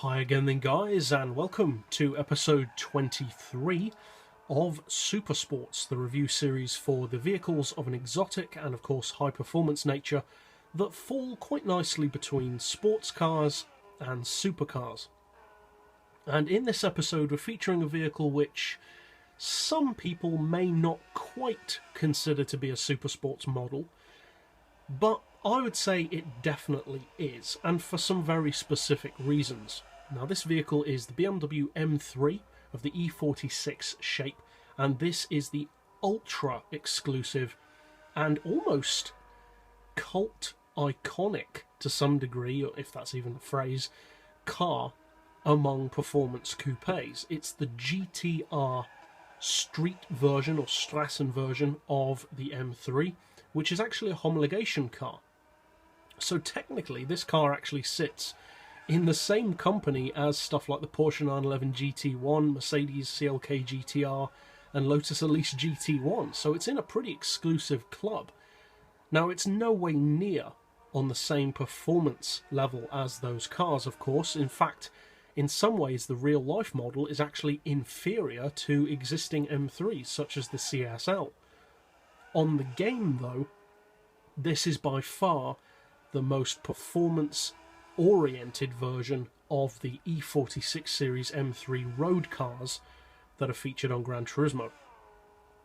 Hi again then guys, and welcome to episode 23 of SuperSports, the review series for the vehicles of an exotic and of course high performance nature that fall quite nicely between sports cars and supercars. And in this episode we're featuring a vehicle which some people may not quite consider to be a supersports model, but I would say it definitely is, and for some very specific reasons. Now this vehicle is the BMW M3 of the E46 shape, and this is the ultra exclusive and almost cult iconic to some degree, or if that's even a phrase, car among performance coupes. It's the GTR street version or Strassenversion of the M3, which is actually a homologation car. So technically this car actually sits in the same company as stuff like the Porsche 911 GT1, Mercedes CLK GTR and Lotus Elise GT1, so it's in a pretty exclusive club. Now it's no way near on the same performance level as those cars, of course. In fact, in some ways the real life model is actually inferior to existing M3s such as the CSL. On the game though, this is by far the most performance-oriented version of the E46 series M3 road cars that are featured on Gran Turismo.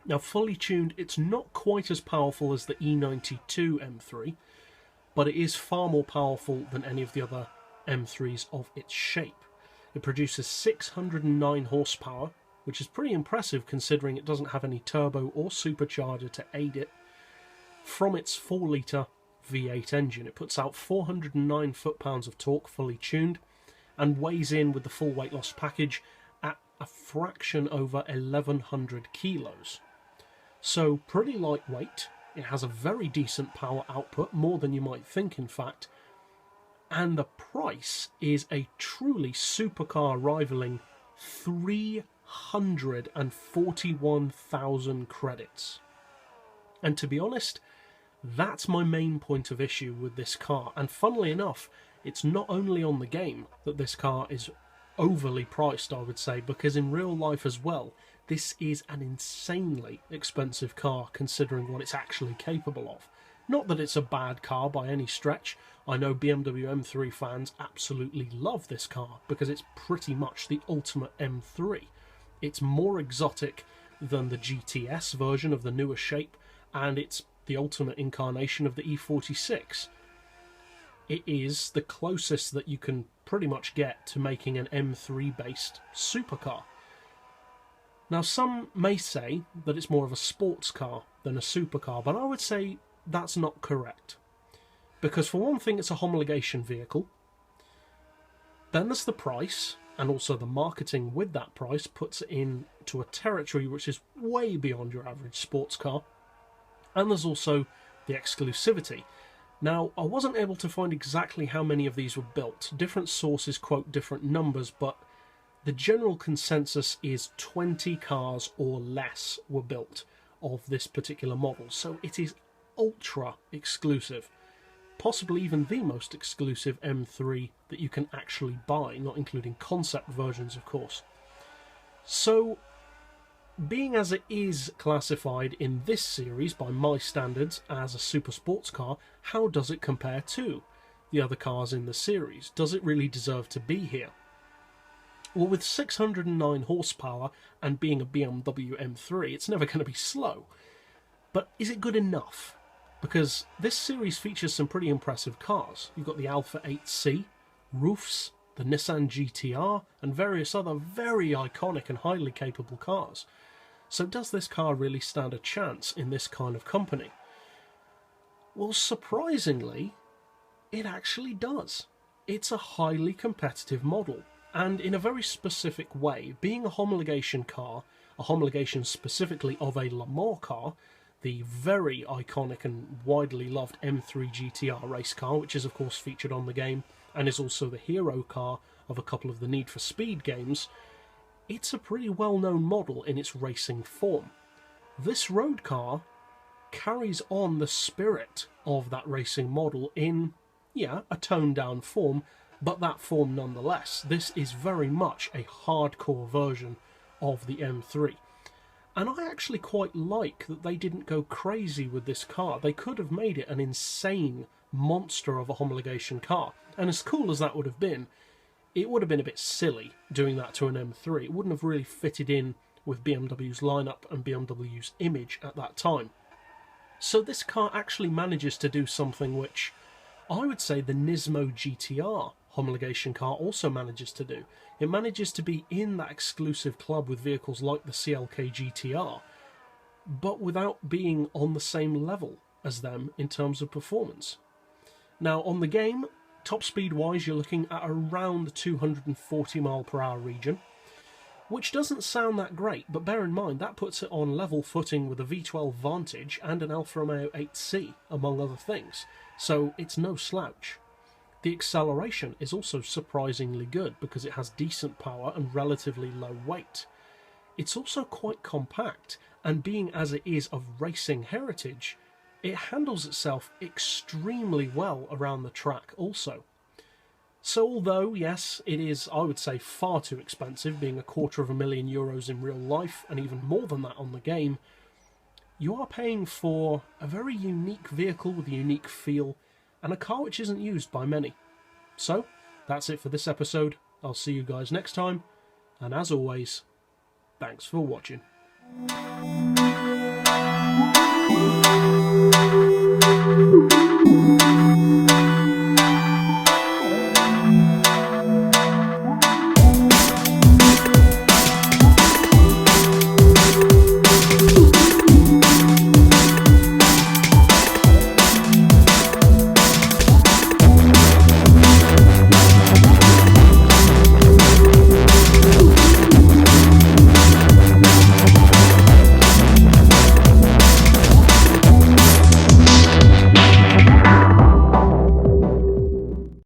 Now, fully tuned, it's not quite as powerful as the E92 M3, but it is far more powerful than any of the other M3s of its shape. It produces 609 horsepower, which is pretty impressive considering it doesn't have any turbo or supercharger to aid it, from its 4-litre V8 engine. It puts out 409 foot-pounds of torque fully tuned and weighs in with the full weight loss package at a fraction over 1100 kilos. So pretty lightweight. It has a very decent power output, more than you might think in fact, and the price is a truly supercar rivaling 341,000 credits. And to be honest, that's my main point of issue with this car. And funnily enough, it's not only on the game that this car is overly priced, I would say, because in real life as well, this is an insanely expensive car considering what it's actually capable of. Not that it's a bad car by any stretch. I know BMW M3 fans absolutely love this car because it's pretty much the ultimate M3. It's more exotic than the GT6 version of the newer shape, and it's the ultimate incarnation of the E46. It is the closest that you can pretty much get to making an M3 based supercar. Now some may say that it's more of a sports car than a supercar, but I would say that's not correct. Because for one thing, it's a homologation vehicle. Then there's the price, and also the marketing with that price puts it into a territory which is way beyond your average sports car. And there's also the exclusivity. Now, I wasn't able to find exactly how many of these were built. Different sources quote different numbers, but the general consensus is 20 cars or less were built of this particular model. So it is ultra exclusive. Possibly even the most exclusive M3 that you can actually buy, not including concept versions, of course. So, being as it is classified in this series by my standards as a super sports car, how does it compare to the other cars in the series? Does it really deserve to be here? Well, with 609 horsepower and being a BMW M3, it's never going to be slow. But is it good enough? Because this series features some pretty impressive cars. You've got the Alpha 8C, Roofs, the Nissan GTR, and various other very iconic and highly capable cars. So does this car really stand a chance in this kind of company? Well, surprisingly, it actually does. It's a highly competitive model, and in a very specific way. Being a homologation car, a homologation specifically of a Le Mans car, the very iconic and widely loved M3 GTR race car, which is of course featured on the game, and is also the hero car of a couple of the Need for Speed games, it's a pretty well-known model in its racing form. This road car carries on the spirit of that racing model in, a toned-down form, but that form nonetheless. This is very much a hardcore version of the M3. And I actually quite like that they didn't go crazy with this car. They could have made it an insane monster of a homologation car. And as cool as that would have been, it would have been a bit silly doing that to an M3. It wouldn't have really fitted in with BMW's lineup and BMW's image at that time. So this car actually manages to do something which I would say the Nismo GTR homologation car also manages to do. It manages to be in that exclusive club with vehicles like the CLK GTR, but without being on the same level as them in terms of performance. Now on the game, top speed wise, you're looking at around the 240 mph region, which doesn't sound that great, but bear in mind that puts it on level footing with a V12 Vantage and an Alfa Romeo 8C, among other things, so it's no slouch. The acceleration is also surprisingly good because it has decent power and relatively low weight. It's also quite compact, and being as it is of racing heritage, it handles itself extremely well around the track also. So although, yes, it is, I would say, far too expensive, being €250,000 in real life, and even more than that on the game, you are paying for a very unique vehicle with a unique feel, and a car which isn't used by many. So, that's it for this episode. I'll see you guys next time, and as always, thanks for watching.